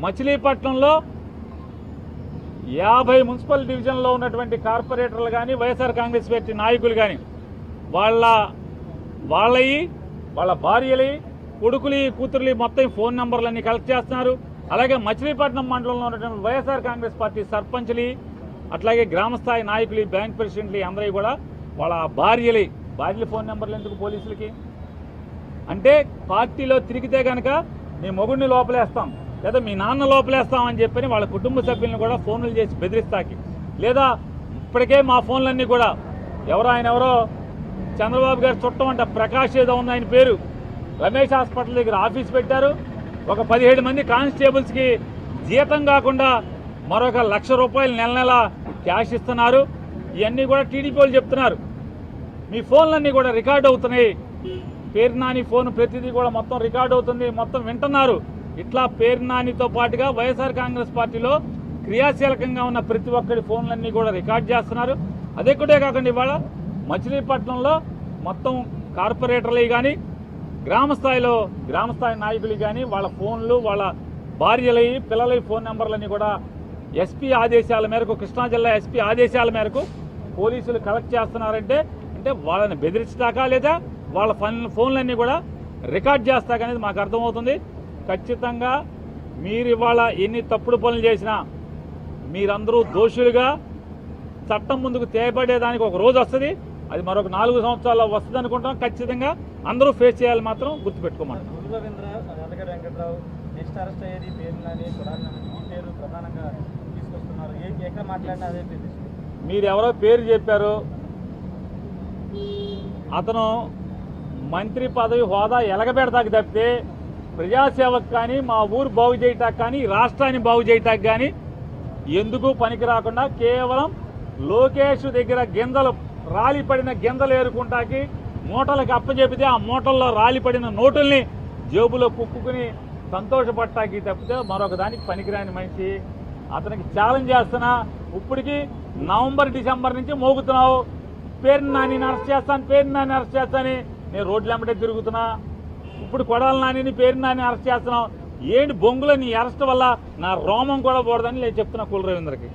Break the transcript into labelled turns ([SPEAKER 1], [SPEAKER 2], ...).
[SPEAKER 1] మచిలీపట్నంలో 50 మున్సిపల్ డివిజన్లో ఉన్నటువంటి కార్పొరేటర్లు కానీ వైఎస్ఆర్ కాంగ్రెస్ పార్టీ నాయకులు కానీ వాళ్ళవి వాళ్ళ భార్యలు కొడుకులు కూతుర్లు మొత్తం ఫోన్ నంబర్లన్నీ కలెక్ట్ చేస్తున్నారు. అలాగే మచిలీపట్నం మండలంలో ఉన్నటువంటి వైఎస్ఆర్ కాంగ్రెస్ పార్టీ సర్పంచ్లు అట్లాగే గ్రామస్థాయి నాయకులు బ్యాంక్ ప్రెసిడెంట్లు అందరూ కూడా వాళ్ళ భార్యల ఫోన్ నెంబర్లు ఎందుకు పోలీసులకి? అంటే పార్టీలో తిరిగితే కనుక మీ మొగుడిని లోపలేస్తాం లేదా మీ నాన్న లోపలేస్తామని చెప్పని వాళ్ళ కుటుంబ సభ్యులను కూడా ఫోన్లు చేసి బెదిరిస్తాకి, లేదా ఇప్పటికే మా ఫోన్లన్నీ కూడా ఎవరో చంద్రబాబు గారు చుట్టం అంట ప్రకాష్ ఏదో ఉంది ఆయన పేరు, రమేష్ హాస్పిటల్ దగ్గర ఆఫీస్ పెట్టారు. ఒక 17 మంది కానిస్టేబుల్స్కి జీతం కాకుండా మరొక ₹1,00,000 నెల క్యాష్ ఇస్తున్నారు. ఇవన్నీ కూడా టీడీపీ వాళ్ళు చెప్తున్నారు. మీ ఫోన్లన్నీ కూడా రికార్డ్ అవుతున్నాయి. పేరు నాని ఫోన్ ప్రతిదీ కూడా మొత్తం రికార్డ్ అవుతుంది, మొత్తం వింటున్నారు. ఇట్లా పేరు నానితో పాటుగా వైఎస్ఆర్ కాంగ్రెస్ పార్టీలో క్రియాశీలకంగా ఉన్న ప్రతి ఒక్కరి ఫోన్లన్నీ కూడా రికార్డ్ చేస్తున్నారు. అదే కూడా కాకుండా ఇవాళ మచిలీపట్నంలో మొత్తం కార్పొరేటర్లు కానీ గ్రామస్థాయి నాయకులు కానీ వాళ్ళ ఫోన్లు వాళ్ళ భార్యల పిల్లల ఫోన్ నెంబర్లన్నీ కూడా ఎస్పీ ఆదేశాల మేరకు, కృష్ణా జిల్లా ఎస్పీ ఆదేశాల మేరకు పోలీసులు కలెక్ట్ చేస్తున్నారంటే వాళ్ళని బెదిరించడాకా లేదా వాళ్ళ ఫోన్లన్నీ కూడా రికార్డ్ చేస్తాక అనేది మాకు అర్థమవుతుంది. ఖచ్చితంగా మీరు ఇవాళ ఎన్ని తప్పుడు పనులు చేసినా మీరందరూ దోషులుగా చట్టం ముందుకు తేపడేదానికి ఒక రోజు వస్తుంది. అది మరొక 4 సంవత్సరాల్లో వస్తుంది అనుకుంటాం. ఖచ్చితంగా అందరూ ఫేస్ చేయాలి మాత్రం గుర్తుపెట్టుకోమంటారు. మీరు ఎవరో పేరు చెప్పారు, అతను మంత్రి పదవి హోదా ఎలగబెడతాకి తప్పితే ప్రజాసేవకు కానీ మా ఊరు బాగు చేయటానికి కానీ రాష్ట్రాన్ని బాగు చేయటానికి కానీ ఎందుకు పనికి రాకుండా కేవలం లోకేష్ దగ్గర రాలిపడిన గింజలు ఏరుకుంటాకి మూటలకు అప్పచెపితే ఆ మూటల్లో రాలిపడిన నోటుల్ని జేబులో కుక్కుని సంతోషపడటానికి తప్పితే మరొక దానికి పనికిరాని మనిషి. అతనికి ఛాలెంజ్ చేస్తున్నా, ఇప్పటికి నవంబర్ డిసెంబర్ నుంచి మోగుతున్నావు, పేరు నాని అరెస్ట్ చేస్తాను నేను రోడ్లు వెంబడే తిరుగుతున్నా. ఇప్పుడు కొడాలి నానిని పేరు నాని అరెస్ట్ చేస్తున్నావు ఏంటి? బొంగులో నీ అరెస్ట్ వల్ల నా రోమం కూడా పోడదని నేను చెప్తున్నా కుల రవీంద్రకి.